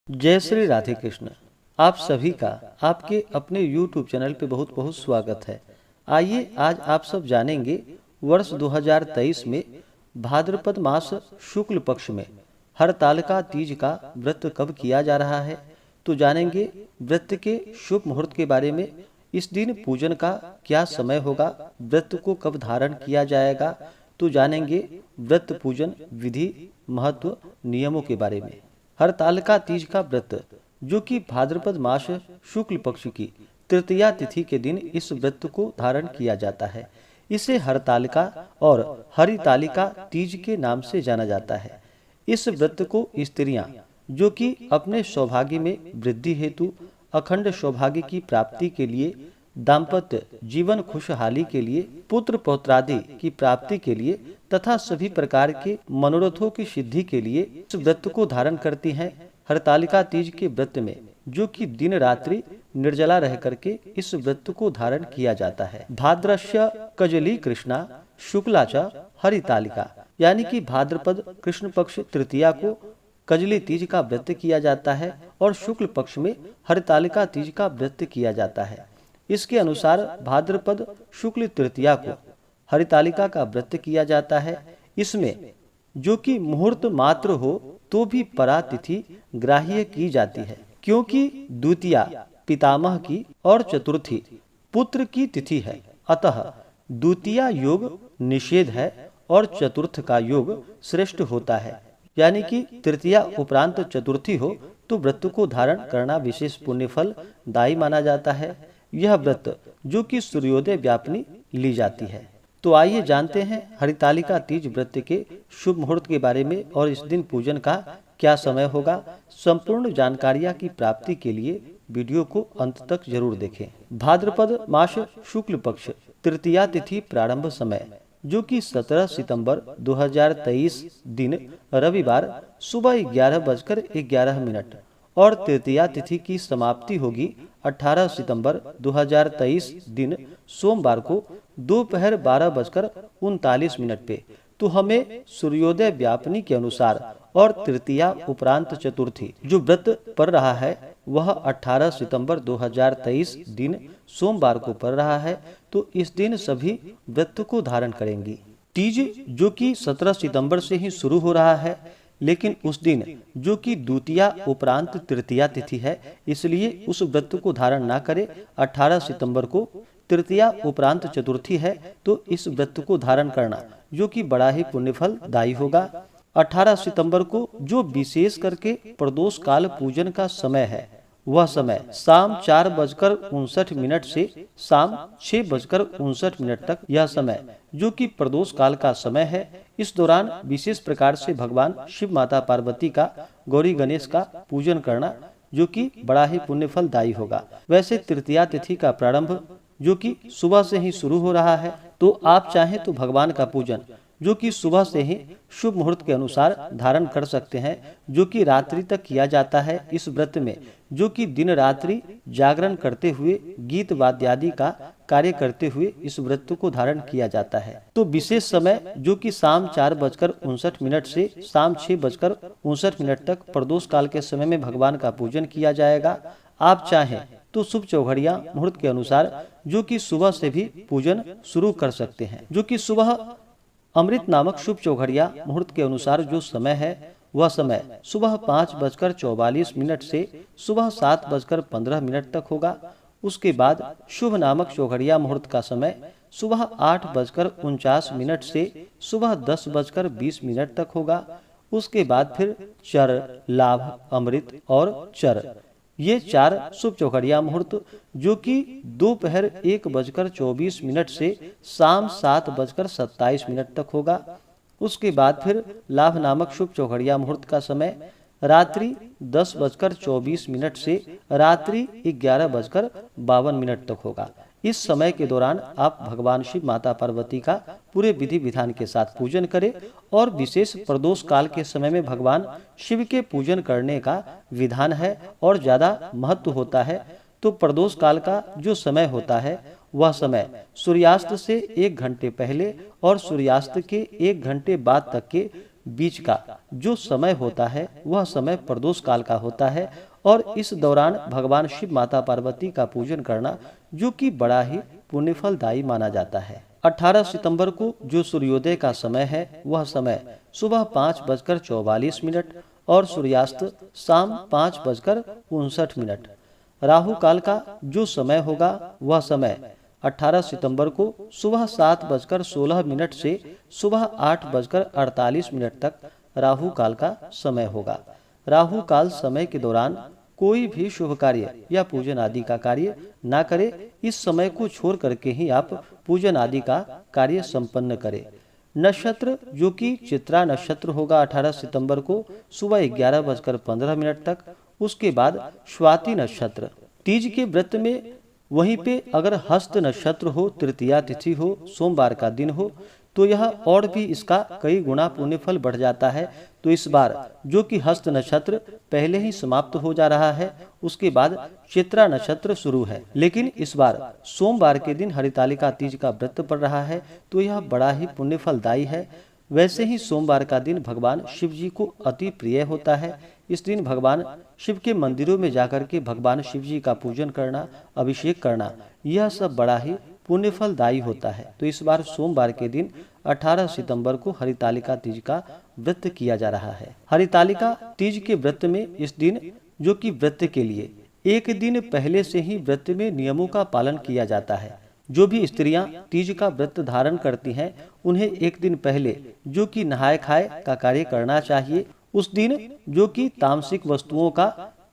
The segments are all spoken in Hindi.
जय श्री राधे कृष्ण। आप सभी का आपके अपने YouTube चैनल पे बहुत बहुत स्वागत है। आइए आज आप सब जानेंगे वर्ष 2023 में भाद्रपद मास शुक्ल पक्ष में हरतालिका तीज का व्रत कब किया जा रहा है। तो जानेंगे व्रत के शुभ मुहूर्त के बारे में। इस दिन पूजन का क्या समय होगा, व्रत को कब धारण किया जाएगा। तो जानेंगे व्रत पूजन विधि, महत्व, नियमों के बारे में। हरतालिका तीज का व्रत, जो कि भाद्रपद मास शुक्ल पक्ष की तृतीया तिथि के दिन इस व्रत को धारण किया जाता है। इसे हरतालिका और हरितालिका तीज के नाम से जाना जाता है। इस व्रत को स्त्रियां जो कि अपने सौभाग्य में वृद्धि हेतु, अखंड सौभाग्य की प्राप्ति के लिए, दाम्पत्य जीवन खुशहाली के लिए, पुत्र पौत्रादि की प्राप्ति के लिए तथा सभी प्रकार के मनोरथों की सिद्धि के लिए इस व्रत को धारण करती हैं। हरतालिका तीज के व्रत में, जो कि दिन रात्रि निर्जला रह करके इस व्रत को धारण किया जाता है। भाद्रस्य कजली कृष्णा शुक्लाचा हरितालिका, यानी कि भाद्रपद कृष्ण पक्ष तृतीया को कजली तीज का व्रत किया जाता है और शुक्ल पक्ष में हरितालिका तीज का व्रत किया जाता है। इसके अनुसार भाद्रपद शुक्ल तृतीया को हरितालिका का व्रत किया जाता है। इसमें जो कि मुहूर्त मात्र हो तो भी परा तिथि ग्राह्य की जाती है, क्योंकि द्वितीया पितामह की और चतुर्थी पुत्र की तिथि है। अतः द्वितीया योग निषेध है और चतुर्थ का योग श्रेष्ठ होता है। यानी कि तृतीया उपरांत चतुर्थी हो तो व्रत को धारण करना विशेष पुण्य फल दायी माना जाता है। यह व्रत जो कि सूर्योदय व्यापनी ली जाती है। तो आइए जानते हैं हरितालिका तीज व्रत के शुभ मुहूर्त के बारे में और इस दिन पूजन का क्या समय होगा। संपूर्ण जानकारियां की प्राप्ति के लिए वीडियो को अंत तक जरूर देखें। भाद्रपद मास शुक्ल पक्ष तृतीया तिथि प्रारंभ समय, जो कि 17 सितंबर 2023 दिन रविवार सुबह 11:11 और तृतीया तिथि की समाप्ति होगी 18 सितंबर 2023 दिन सोमवार को दोपहर 12:39 पे। तो हमें सूर्योदय व्यापनी के अनुसार और तृतीया उपरांत चतुर्थी जो व्रत पड़ रहा है वह 18 सितंबर 2023 दिन सोमवार को पड़ रहा है। तो इस दिन सभी व्रत को धारण करेंगी। तीज जो कि 17 सितंबर से ही शुरू हो रहा है, लेकिन उस दिन जो कि द्वितीया उपरांत तृतीया तिथि है, इसलिए उस व्रत को धारण ना करे। 18 सितंबर को तृतीया उपरांत चतुर्थी है, तो इस व्रत को धारण करना जो कि बड़ा ही पुण्यफल दायी होगा। 18 सितंबर को जो विशेष करके प्रदोष काल पूजन का समय है, वह समय शाम 4:59 से शाम 6:59 तक यह समय जो कि प्रदोष काल का समय है। इस दौरान विशेष प्रकार से भगवान शिव माता पार्वती का, गौरी गणेश का पूजन करना जो कि बड़ा ही पुण्य फलदायी होगा। वैसे तृतीया तिथि का प्रारंभ जो कि सुबह से ही शुरू हो रहा है, तो आप चाहें तो भगवान का पूजन जो कि सुबह से ही शुभ मुहूर्त के अनुसार धारण कर सकते हैं, जो कि रात्रि तक किया जाता है। इस व्रत में जो कि दिन रात्रि जागरण करते हुए, गीत वाद्यादि का कार्य करते हुए इस व्रत को धारण किया जाता है। तो विशेष समय जो कि शाम 4:59 से शाम 6:59 तक प्रदोष काल के समय में भगवान का पूजन किया जाएगा। आप चाहें तो शुभ चौघड़िया मुहूर्त के अनुसार जो कि सुबह से भी पूजन शुरू कर सकते हैं। जो कि सुबह अमृत नामक शुभ चौघड़िया मुहूर्त के अनुसार जो समय है वह समय सुबह 5:44 से सुबह 7:15 तक होगा। उसके बाद शुभ नामक चौघड़िया मुहूर्त का समय सुबह 8:49 से सुबह 10:20 तक होगा। उसके बाद फिर चर, लाभ, अमृत और चर, ये 4 शुभ चौघड़िया मुहूर्त जो कि दोपहर 1:24 से शाम 7:27 तक होगा। उसके बाद फिर लाभ नामक शुभ चौघड़िया मुहूर्त का समय रात्रि 10:24 से रात्रि 11:52 तक होगा। इस समय के दौरान आप भगवान शिव माता पार्वती का पूरे विधि विधान के साथ पूजन करें और विशेष प्रदोष काल के समय में भगवान शिव के पूजन करने का विधान है और ज्यादा महत्व होता है। तो प्रदोष काल का जो समय होता है वह समय सूर्यास्त से 1 घंटे पहले और सूर्यास्त के 1 घंटे बाद तक के बीच का जो समय होता है वह समय प्रदोष काल का होता है और इस दौरान भगवान शिव माता पार्वती का पूजन करना जो कि बड़ा ही पुण्यफलदायी माना जाता है। 18 सितंबर को जो सूर्योदय का समय है वह समय सुबह 5:44 और सूर्यास्त शाम 5:59। राहु काल का जो समय होगा वह समय 18 सितंबर को सुबह 7:16 से सुबह 8:48 तक राहु काल का समय होगा। राहु काल समय के दौरान कोई भी शुभ कार्य या पूजन आदि का कार्य ना करे। इस समय को छोड़ करके ही आप पूजन आदि का कार्य संपन्न करें। नक्षत्र जो कि चित्रा नक्षत्र होगा 18 सितंबर को सुबह 11:15 तक। उसके बाद स्वाति नक्षत्र। तीज के व्रत में वहीं पे अगर हस्त नक्षत्र हो, तृतीया तिथि हो, सोमवार का दिन हो तो यह और भी इसका कई गुना पुण्य फल बढ़ जाता है। तो इस बार जो कि हस्त नक्षत्र पहले ही समाप्त हो जा रहा है, उसके बाद चित्रा नक्षत्र शुरू है, लेकिन इस बार सोमवार के दिन हरितालिका तीज का व्रत पड़ रहा है तो यह बड़ा ही पुण्य फलदायी है। वैसे ही सोमवार का दिन भगवान शिव जी को अति प्रिय होता है। इस दिन भगवान शिव के मंदिरों में जाकर के भगवान शिव जी का पूजन करना, अभिषेक करना, यह सब बड़ा ही पुण्य फलदायी होता है। तो इस बार सोमवार के दिन 18 सितंबर को हरितालिका तीज का व्रत किया जा रहा है। हरितालिका तीज के व्रत में इस दिन जो कि व्रत के लिए एक दिन पहले से ही व्रत में नियमों का पालन किया जाता है। जो भी स्त्रियां तीज का व्रत धारण करती हैं उन्हें एक दिन पहले जो कि नहाय खाए का कार्य करना चाहिए। उस दिन जो कि तामसिक वस्तुओं का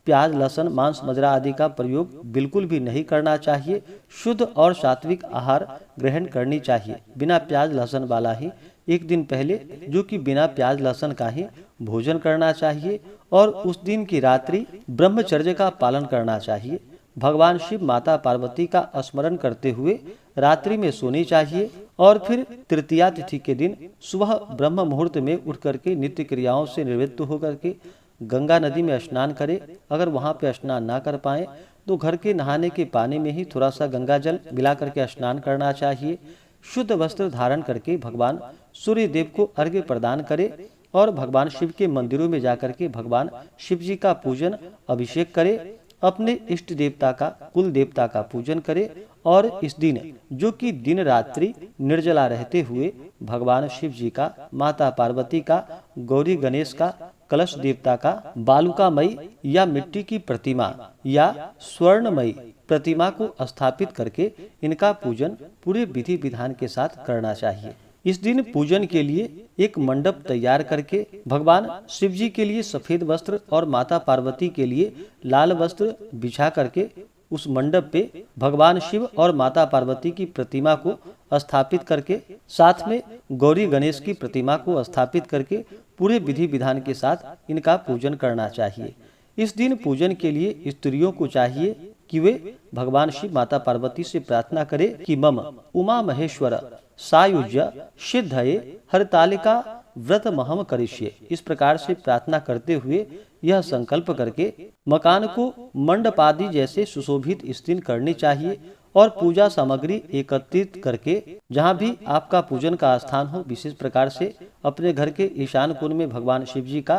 प्याज, लहसुन, मांस, मदिरा आदि का प्रयोग बिल्कुल भी नहीं करना चाहिए। शुद्ध और सात्विक आहार ग्रहण करनी चाहिए। बिना प्याज लहसुन वाला ही एक दिन पहले जो कि बिना प्याज लहसुन का ही भोजन करना चाहिए और उस दिन की रात्रि ब्रह्मचर्य का पालन करना चाहिए। भगवान शिव माता पार्वती का स्मरण करते हुए रात्रि में सोनी चाहिए और फिर तृतीया तिथि के दिन सुबह ब्रह्म मुहूर्त में उठ करके नित्य क्रियाओं से निवृत्त होकर के गंगा नदी में स्नान करें। अगर वहां पे स्नान ना कर पाए तो घर के नहाने के पानी में ही थोड़ा सा गंगा जल मिला करके स्नान करना चाहिए। शुद्ध वस्त्र धारण करके भगवान सूर्य देव को अर्घ्य प्रदान करे और भगवान शिव के मंदिरों में जाकर के भगवान शिव जी का पूजन, अभिषेक करे। अपने इष्ट देवता का, कुल देवता का पूजन करे और इस दिन जो कि दिन रात्रि निर्जला रहते हुए भगवान शिव जी का, माता पार्वती का, गौरी गणेश का, कलश देवता का, बालुकामयी या मिट्टी की प्रतिमा या स्वर्णमयी प्रतिमा को स्थापित करके इनका पूजन पूरे विधि विधान के साथ करना चाहिए। इस दिन पूजन के लिए एक मंडप तैयार करके भगवान शिव जी के लिए सफेद वस्त्र और माता पार्वती के लिए लाल वस्त्र बिछा करके उस मंडप पे भगवान शिव और माता पार्वती की प्रतिमा को स्थापित करके साथ में गौरी गणेश की प्रतिमा को स्थापित करके पूरे विधि विधान के साथ इनका पूजन करना चाहिए। इस दिन पूजन के लिए स्त्रियों को चाहिए कि वे भगवान शिव माता पार्वती से प्रार्थना करे कि मम उमा महेश्वर सायुज्य सिद्धये हरितालिका व्रत महम करिष्ये। इस प्रकार से प्रार्थना करते हुए यह संकल्प करके मकान को मंडप आदि जैसे सुशोभित इस दिन करनी चाहिए और पूजा सामग्री एकत्रित करके जहाँ भी आपका पूजन का स्थान हो विशेष प्रकार से अपने घर के ईशान कोण में भगवान शिव जी का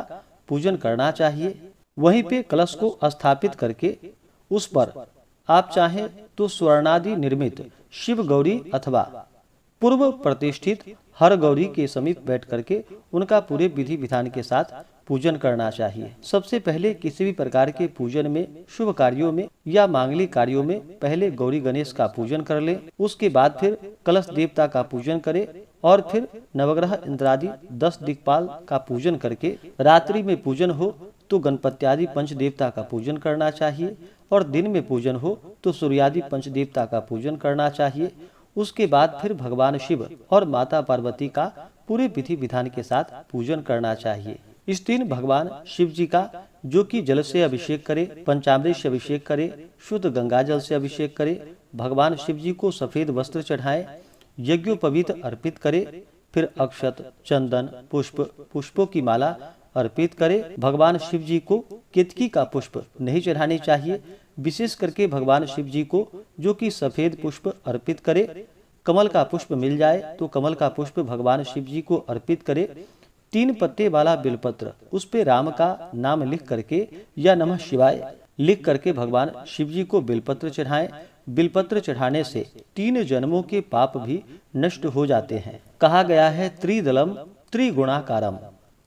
पूजन करना चाहिए। वहीं पे कलश को स्थापित करके उस पर आप चाहें तो स्वर्णादि निर्मित शिव गौरी अथवा पूर्व प्रतिष्ठित हर गौरी के समीप बैठ करके उनका पूरे विधि विधान के साथ पूजन करना चाहिए। सबसे पहले किसी भी प्रकार के पूजन में, शुभ कार्यों में या मांगलिक कार्यों में पहले गौरी गणेश का पूजन कर ले। उसके बाद फिर कलश देवता का पूजन करे और फिर नवग्रह इंद्रादि 10 दिक्पाल का पूजन करके रात्रि में पूजन हो तो गणपत्यादि पंच देवता का पूजन करना चाहिए और दिन में पूजन हो तो सूर्यादि पंच देवता का पूजन करना चाहिए। उसके बाद फिर भगवान शिव और माता पार्वती का पूरे विधि विधान के साथ पूजन करना चाहिए। इस दिन भगवान शिव जी का जो कि जल से अभिषेक करे, पंचामृत से अभिषेक करे, शुद्ध गंगा जल से अभिषेक करे, भगवान शिव जी को सफेद वस्त्र चढ़ाए, यज्ञोपवीत अर्पित करे, फिर अक्षत, चंदन, पुष्पों की माला अर्पित करे। भगवान शिव जी को केतकी का पुष्प नहीं चढ़ानी चाहिए। विशेष करके भगवान शिव जी को जो कि सफेद पुष्प अर्पित करे। कमल का पुष्प मिल जाए तो कमल का पुष्प भगवान शिव जी को अर्पित करे। 3 पत्ते वाला बिलपत्र, उस पे राम का नाम लिख करके या नमः शिवाय लिख करके भगवान शिव जी को बिलपत्र चढ़ाएं। बिलपत्र चढ़ाने से 3 जन्मों के पाप भी नष्ट हो जाते हैं। कहा गया है त्रिदलम त्रिगुणाकारम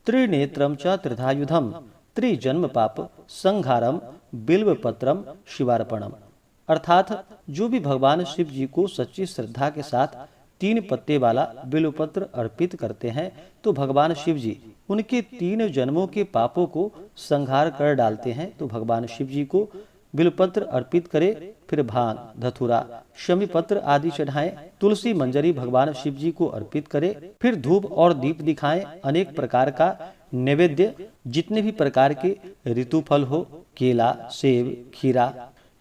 त्रिनेत्रम च त्रिधायुधम त्रिजन्म पाप संहारम बिल्वपत्रम शिवार्पणम। अर्थात जो भी भगवान शिव जी को सच्ची श्रद्धा के साथ 3 पत्ते वाला बिल्वपत्र अर्पित करते हैं तो भगवान शिव जी उनके 3 जन्मों के पापों को संहार कर डालते हैं। तो भगवान शिव जी को बिल्वपत्र अर्पित करे, फिर भांग, धतूरा, शमी पत्र आदि चढ़ाएं। तुलसी मंजरी भगवान शिव जी को अर्पित करे, फिर धूप और दीप दिखाएं। अनेक प्रकार का नैवेद्य, जितने भी प्रकार के ऋतु फल हो, केला, सेब, खीरा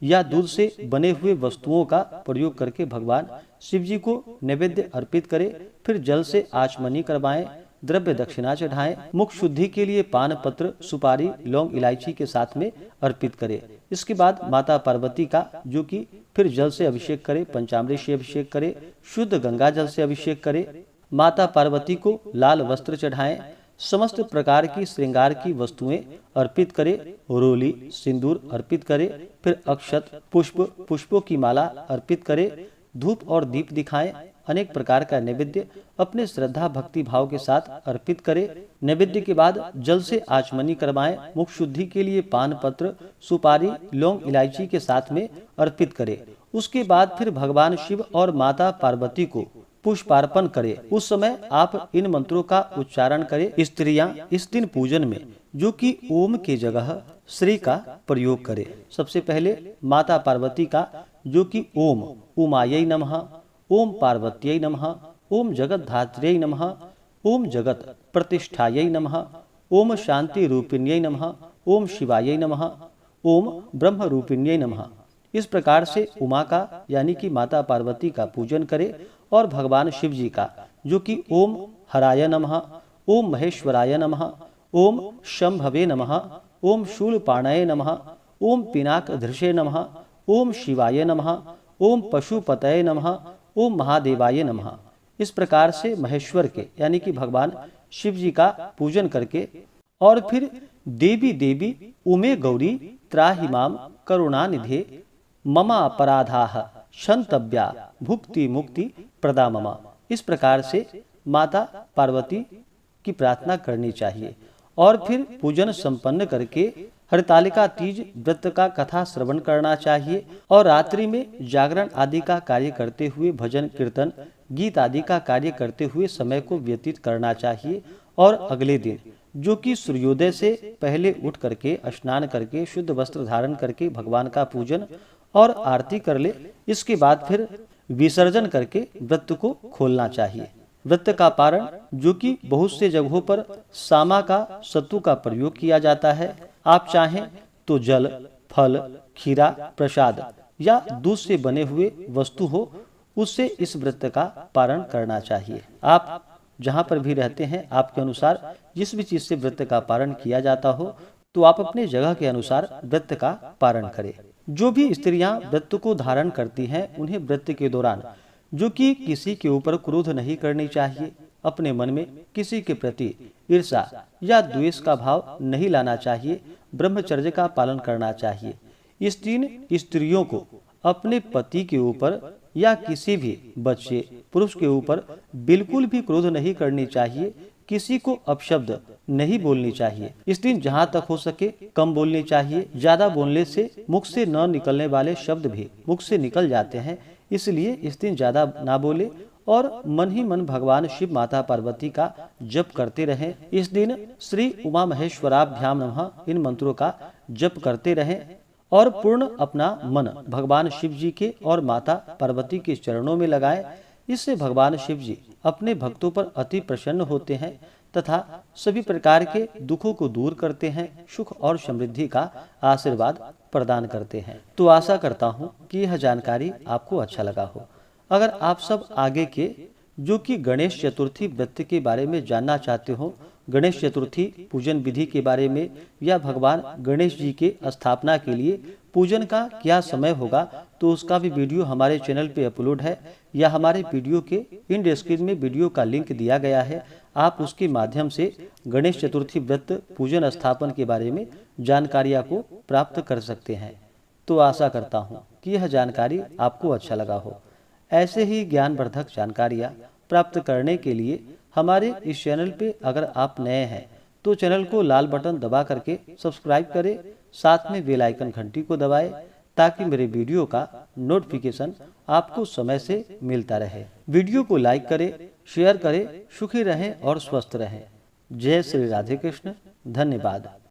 या दूध से बने हुए वस्तुओं का प्रयोग करके भगवान शिव जी को नैवेद्य अर्पित करे। फिर जल से आचमनी करवाएं, द्रव्य दक्षिणा चढ़ाएं। मुख शुद्धि के लिए पान पत्र, सुपारी, लौंग, इलायची के साथ में अर्पित करे। इसके बाद माता पार्वती का जो कि फिर जल से अभिषेक करे, पंचामृत से अभिषेक करे, शुद्ध गंगा जल से अभिषेक करे। माता पार्वती को लाल वस्त्र चढ़ाएं, समस्त प्रकार की श्रृंगार की वस्तुएं अर्पित करे, रोली, सिंदूर अर्पित करे, फिर अक्षत, पुष्पों की माला अर्पित करे, धूप और दीप दिखाएं। अनेक प्रकार का नैवेद्य अपने श्रद्धा भक्ति भाव के साथ अर्पित करे। नैवेद्य के बाद जल से आचमनी करवाएं। मुख शुद्धि के लिए पान पत्र, सुपारी, लौंग, इलायची के साथ में अर्पित करे। उसके बाद फिर भगवान शिव और माता पार्वती को पुष्पार्पण करे। उस समय आप इन मंत्रों का उच्चारण करें। स्त्रियां इस दिन पूजन में जो कि ओम के जगह श्री का प्रयोग करे। सबसे पहले माता पार्वती का जो कि ओम, उमायै नमः, ओम पार्वत्यै नमः, ओम जगद्धात्र्यै नमः, ओम जगत प्रतिष्ठायै नमः, ओम शांति रूपिण्यै नमः, ओम शिवायै नमः, ओम ब्रह्म रूपिण्यै नमः। इस प्रकार से उमा का यानी कि माता पार्वती का पूजन करे और भगवान शिव जी का जो कि ओम हराय नमः, ओम महेश्वराय नमः, ओम शंभवे नमः, ओम शूलपाणये नमः, ओम पिनाकधृषे नमः, ओम शिवाय नमः, ओम पशुपतये नमः, ओम महादेवाय नमः। इस प्रकार से महेश्वर के यानी कि भगवान शिव जी का पूजन करके और फिर देवी देवी उमे गौरी त्राहि माम करुणानिधे ममा अपराधाः क्षन्तव्या भुक्ति मुक्ति प्रदा ममा। इस प्रकार से माता पार्वती की प्रार्थना करनी चाहिए और फिर पूजन संपन्न करके हरतालिका तीज व्रत का कथा श्रवण करना चाहिए और रात्रि में जागरण आदि का कार्य करते हुए भजन कीर्तन गीत आदि का कार्य करते हुए समय को व्यतीत करना चाहिए। और अगले दिन जो कि सूर्योदय से पहले उठ करके स्नान करके शुद्ध वस्त्र धारण करके भगवान का पूजन और आरती कर ले। इसके बाद फिर विसर्जन करके व्रत को खोलना चाहिए। व्रत का पारण जो कि बहुत से जगहों पर सामा का सत्तू का प्रयोग किया जाता है। आप चाहें तो जल, फल, खीरा, प्रसाद या दूध से बने हुए वस्तु हो उससे इस व्रत का पारण करना चाहिए। आप जहाँ पर भी रहते हैं आपके अनुसार जिस भी चीज से व्रत का पारण किया जाता हो तो आप अपने जगह के अनुसार व्रत का पारण करें। जो भी स्त्रियां व्रत को धारण करती हैं उन्हें व्रत के दौरान जो कि किसी के ऊपर क्रोध नहीं करनी चाहिए, अपने मन में किसी के प्रति ईर्ष्या या द्वेष का भाव नहीं लाना चाहिए, ब्रह्मचर्य का पालन करना चाहिए। इस दिन स्त्रियों को अपने पति के ऊपर या किसी भी बच्चे पुरुष के ऊपर बिल्कुल भी क्रोध नहीं करनी चाहिए, किसी को अपशब्द नहीं बोलनी चाहिए। इस दिन जहाँ तक हो सके कम बोलनी चाहिए। ज्यादा बोलने से मुख से न निकलने वाले शब्द भी मुख से निकल जाते हैं, इसलिए इस दिन ज्यादा ना बोले और मन ही मन भगवान शिव माता पार्वती का जप करते रहें। इस दिन श्री उमा महेश्वराभ्याम नमः इन मंत्रों का जप करते रहें और पूर्ण अपना मन भगवान शिव जी के और माता पार्वती के चरणों में लगाएं। इससे भगवान शिव जी अपने भक्तों पर अति प्रसन्न होते हैं तथा सभी प्रकार के दुखों को दूर करते हैं, सुख और समृद्धि का आशीर्वाद प्रदान करते हैं। तो आशा करता हूँ कि यह जानकारी आपको अच्छा लगा हो। अगर आप सब आगे के जो कि गणेश चतुर्थी व्रत के बारे में जानना चाहते हो, गणेश चतुर्थी पूजन विधि के बारे में या भगवान गणेश जी के स्थापना के लिए पूजन का क्या समय होगा, तो उसका भी वीडियो हमारे चैनल पे अपलोड है या हमारे वीडियो के इन डिस्क्रिप्शन में वीडियो का लिंक दिया गया है। आप उसके माध्यम से गणेश चतुर्थी व्रत पूजन स्थापन के बारे में जानकारियाँ को प्राप्त कर सकते हैं। तो आशा करता हूँ कि यह जानकारी आपको अच्छा लगा हो। ऐसे ही ज्ञानवर्धक जानकारियाँ प्राप्त करने के लिए हमारे इस चैनल पे अगर आप नए हैं तो चैनल को लाल बटन दबा करके सब्सक्राइब करें, साथ में बेल आइकन घंटी को दबाएं ताकि मेरे वीडियो का नोटिफिकेशन आपको समय से मिलता रहे। वीडियो को लाइक करें, शेयर करें। सुखी रहें और स्वस्थ रहें। जय श्री राधे कृष्ण। धन्यवाद।